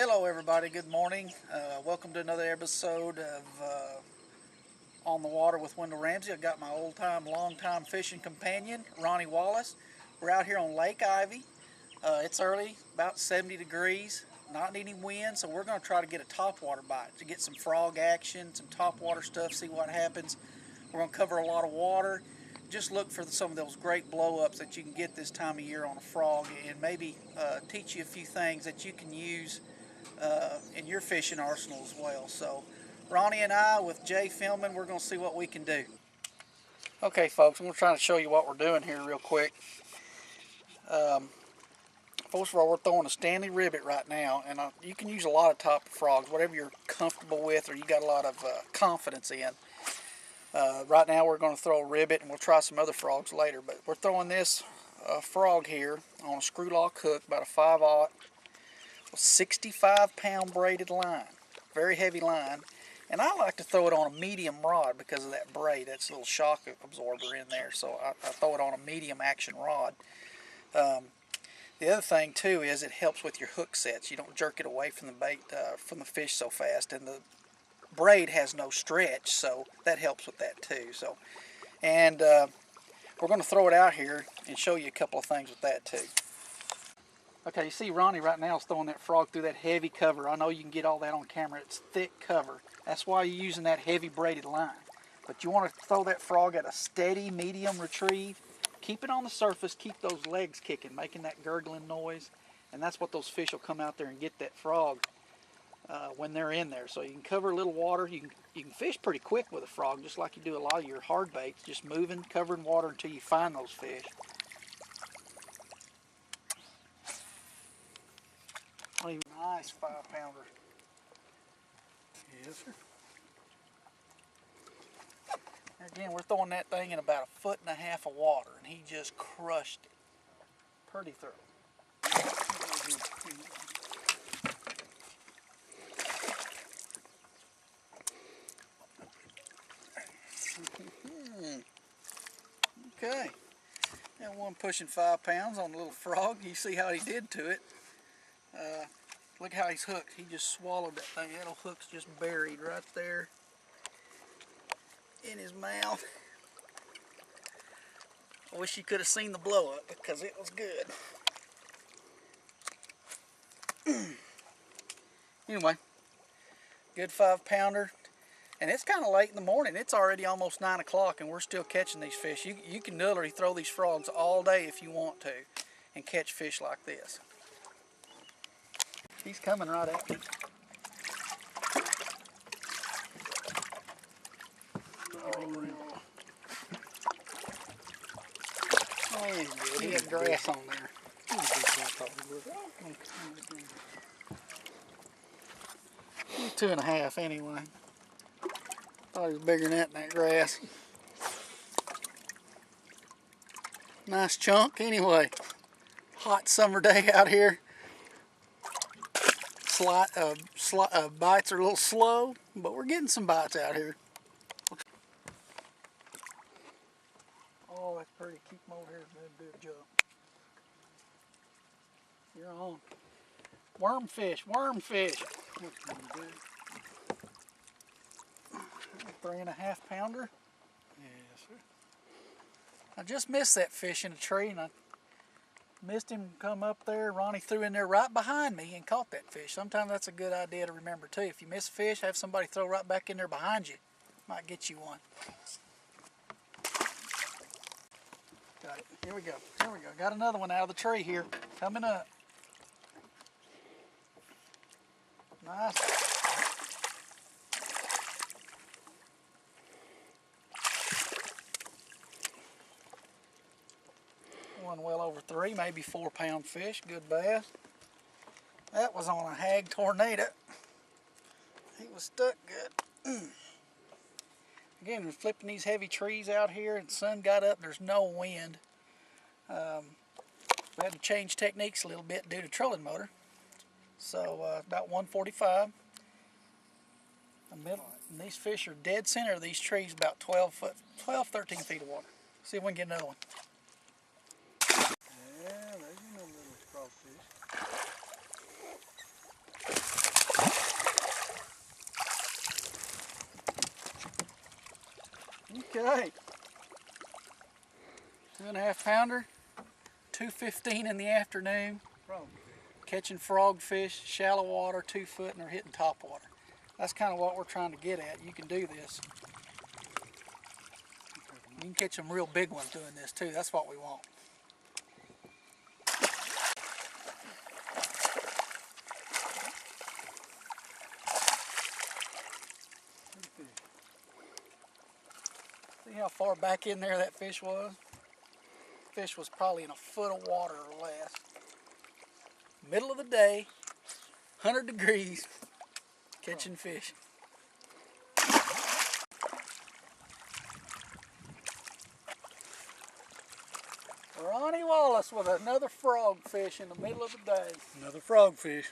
Hello everybody, good morning. Welcome to another episode of On the Water with Wendell Ramsey. I've got my old-time, long-time fishing companion, Ron Wallace. We're out here on Lake Ivie. It's early, about 70 degrees, not any wind, so we're going to try to get a topwater bite to get some frog action, some topwater stuff, see what happens. We're going to cover a lot of water. Just look for some of those great blow-ups that you can get this time of year on a frog, and maybe teach you a few things that you can use in your fishing arsenal as well. So Ronnie and I with Jay filming, we're going to see what we can do. Okay folks, I'm going to try to show you what we're doing here real quick. First of all, we're throwing a Stanley ribbit right now, and you can use a lot of top frogs, whatever you're comfortable with or you got a lot of confidence in. Right now we're going to throw a ribbit, and we'll try some other frogs later, but we're throwing this frog here on a screw lock hook, about a 5/0 65-pound braided line, very heavy line, and I like to throw it on a medium rod because of that braid. That's a little shock absorber in there, so I throw it on a medium action rod. The other thing too is it helps with your hook sets. You don't jerk it away from the bait, from the fish so fast, and the braid has no stretch, so that helps with that too. So, and we're going to throw it out here and show you a couple of things with that too. Okay, you see Ronnie right now is throwing that frog through that heavy cover. I know you can get all that on camera. It's thick cover. That's why you're using that heavy braided line. But you want to throw that frog at a steady medium retrieve. Keep it on the surface. Keep those legs kicking, making that gurgling noise. And that's what those fish will come out there and get that frog when they're in there. So you can cover a little water. You can fish pretty quick with a frog, just like you do a lot of your hard baits. Just moving, covering water until you find those fish. Nice 5-pounder. Yes, sir. Again, we're throwing that thing in about 1.5 feet of water, and he just crushed it pretty thorough. Okay, that one pushing 5 pounds on the little frog. You see how he did to it. Look how he's hooked. He just swallowed that thing. That little hook's just buried right there in his mouth. I wish you could have seen the blow up because it was good. Anyway, good 5-pounder. And it's kind of late in the morning. It's already almost 9 o'clock and we're still catching these fish. You can literally throw these frogs all day if you want to and catch fish like this. He's coming right at me. Oh, he's good. He had grass on there. 2.5 anyway. Thought he was bigger than that in that grass. Nice chunk anyway. Hot summer day out here. Bites are a little slow, but we're getting some bites out here. Oh, that's pretty. Keep them over here and do a jump. You're on. Wormfish, wormfish. 3.5 pounder. Yes, sir. I just missed that fish in a tree, and I missed him come up there. Ronnie threw in there right behind me and caught that fish. Sometimes that's a good idea to remember too. If you miss a fish, have somebody throw right back in there behind you. Might get you one. Got it. Here we go. Here we go. Got another one out of the tree here. Coming up. Nice. One well over 3, maybe 4-pound fish. Good bass. That was on a hag tornado. He was stuck good. Again, we're flipping these heavy trees out here, and the sun got up. There's no wind. We had to change techniques a little bit due to trolling motor. So about 145. And these fish are dead center of these trees, about 12, 13 feet of water. See if we can get another one. Yeah, there's another little crawfish. Okay. 2.5 pounder, 2:15 in the afternoon. Catching frogfish, shallow water, 2 foot, and they're hitting top water. That's kind of what we're trying to get at. You can do this. You can catch some real big ones doing this too. That's what we want. See how far back in there that fish was? Fish was probably in a foot of water or less. Middle of the day, 100 degrees, catching fish. Ron Wallace with another frogfish in the middle of the day. Another frogfish.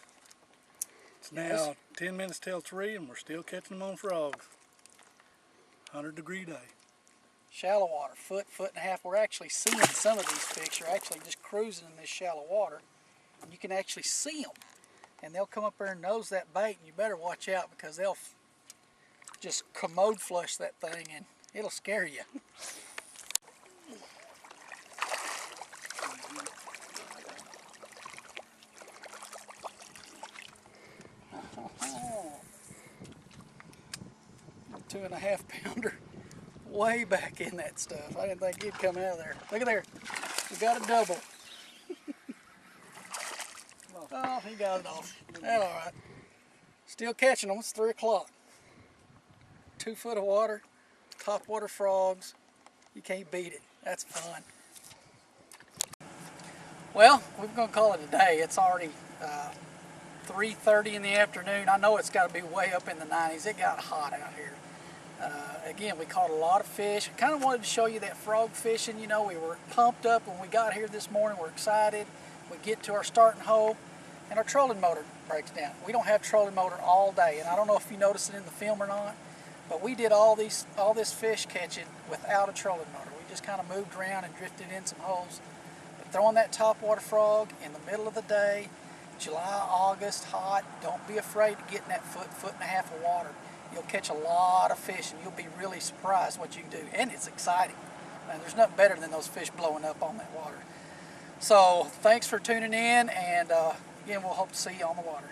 It's now 10 minutes till 3 and we're still catching them on frogs. 100-degree day. Shallow water, foot and a half. We're actually seeing some of these fish. They're actually just cruising in this shallow water. And you can actually see them. And they'll come up there and nose that bait, and you better watch out because they'll just commode flush that thing and it'll scare you. A 2.5 pounder way back in that stuff. I didn't think he'd come out of there. Look at there. We got a double. Oh, he got it off. That's all right. Still catching them. It's 3 o'clock. 2 foot of water, top water frogs. You can't beat it. That's fun. Well, we're going to call it a day. It's already 3:30 in the afternoon. I know it's got to be way up in the 90s. It got hot out here. Again, we caught a lot of fish. I kind of wanted to show you that frog fishing. You know, we were pumped up when we got here this morning. We're excited. We get to our starting hole and our trolling motor breaks down. We don't have trolling motor all day, and I don't know if you noticed it in the film or not, but we did all this fish catching without a trolling motor. We just kind of moved around and drifted in some holes. But throwing that topwater frog in the middle of the day, July, August, hot, don't be afraid to get in that foot and a half of water. You'll catch a lot of fish and you'll be really surprised what you can do. And it's exciting. Man, there's nothing better than those fish blowing up on that water. So thanks for tuning in, and again, we'll hope to see you on the water.